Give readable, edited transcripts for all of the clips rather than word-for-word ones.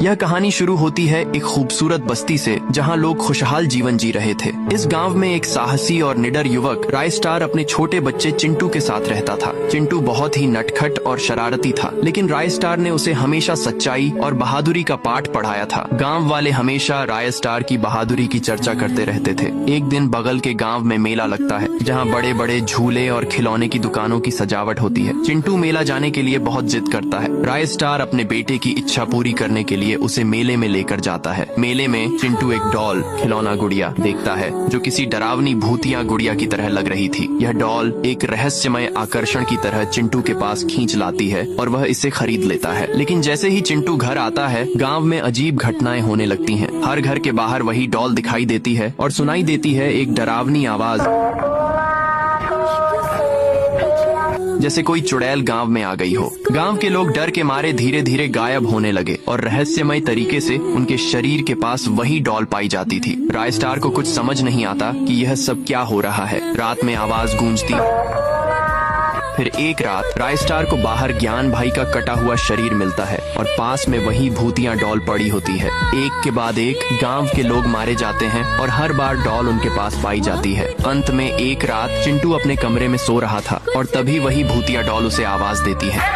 यह कहानी शुरू होती है एक खूबसूरत बस्ती से जहां लोग खुशहाल जीवन जी रहे थे। इस गांव में एक साहसी और निडर युवक रायस्टार अपने छोटे बच्चे चिंटू के साथ रहता था। चिंटू बहुत ही नटखट और शरारती था, लेकिन रायस्टार ने उसे हमेशा सच्चाई और बहादुरी का पाठ पढ़ाया था। गाँव वाले हमेशा रायस्टार की बहादुरी की चर्चा करते रहते थे। एक दिन बगल के गाँव में मेला लगता है, जहाँ बड़े बड़े झूले और खिलौने की दुकानों की सजावट होती है। चिंटू मेला जाने के लिए बहुत जिद करता है। रायस्टार अपने बेटे की इच्छा पूरी करने के लिए उसे मेले में लेकर जाता है। मेले में चिंटू एक डॉल खिलौना गुड़िया देखता है जो किसी डरावनी भूतिया गुड़िया की तरह लग रही थी। यह डॉल एक रहस्यमय आकर्षण की तरह चिंटू के पास खींच लाती है और वह इसे खरीद लेता है। लेकिन जैसे ही चिंटू घर आता है, गाँव में अजीब घटनाएं होने लगती हैं। हर घर के बाहर वही डॉल दिखाई देती है और सुनाई देती है एक डरावनी आवाज, जैसे कोई चुड़ैल गांव में आ गई हो। गांव के लोग डर के मारे धीरे धीरे गायब होने लगे और रहस्यमय तरीके से उनके शरीर के पास वही डॉल पाई जाती थी। रायस्टार को कुछ समझ नहीं आता कि यह सब क्या हो रहा है। रात में आवाज गूंजती। फिर एक रात रायस्टार को बाहर ज्ञान भाई का कटा हुआ शरीर मिलता है और पास में वही भूतिया डॉल पड़ी होती है। एक के बाद एक गांव के लोग मारे जाते हैं और हर बार डॉल उनके पास पाई जाती है। अंत में एक रात चिंटू अपने कमरे में सो रहा था और तभी वही भूतिया डॉल उसे आवाज देती है।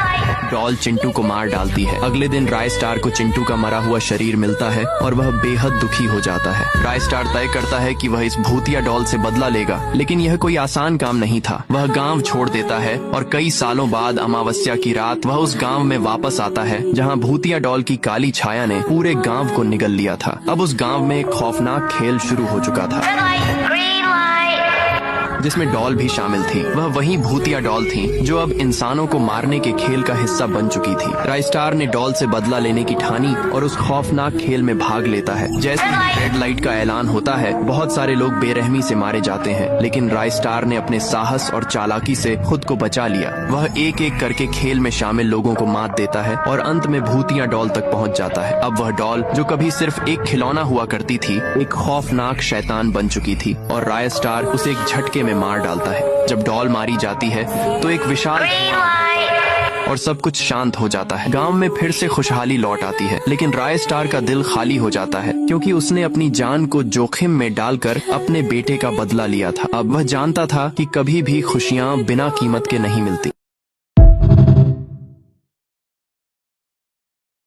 डॉल चिंटू को मार डालती है। अगले दिन रायस्टार को चिंटू का मरा हुआ शरीर मिलता है और वह बेहद दुखी हो जाता है। रायस्टार तय करता है कि वह इस भूतिया डॉल से बदला लेगा, लेकिन यह कोई आसान काम नहीं था। वह गांव छोड़ देता है और कई सालों बाद अमावस्या की रात वह उस गांव में वापस आता है जहां भूतिया डॉल की काली छाया ने पूरे गांव को निगल लिया था। अब उस गांव में एक खौफनाक खेल शुरू हो चुका था, जिसमें डॉल भी शामिल थी। वह वही भूतिया डॉल थी जो अब इंसानों को मारने के खेल का हिस्सा बन चुकी थी। रायस्टार ने डॉल से बदला लेने की ठानी और उस खौफनाक खेल में भाग लेता है। जैसे ही रेड लाइट का ऐलान होता है, बहुत सारे लोग बेरहमी से मारे जाते हैं, लेकिन रायस्टार ने अपने साहस और चालाकी से खुद को बचा लिया। वह एक एक करके खेल में शामिल लोगों को मात देता है और अंत में भूतिया डॉल तक पहुँच जाता है। अब वह डॉल, जो कभी सिर्फ एक खिलौना हुआ करती थी, एक खौफनाक शैतान बन चुकी थी और रायस्टार उसे एक झटके में मार डालता है। जब डॉल मारी जाती है तो एक विशाल और सब कुछ शांत हो जाता है। गांव में फिर से खुशहाली लौट आती है, लेकिन रायस्टार का दिल खाली हो जाता है क्योंकि उसने अपनी जान को जोखिम में डालकर अपने बेटे का बदला लिया था। अब वह जानता था कि कभी भी खुशियां बिना कीमत के नहीं मिलती।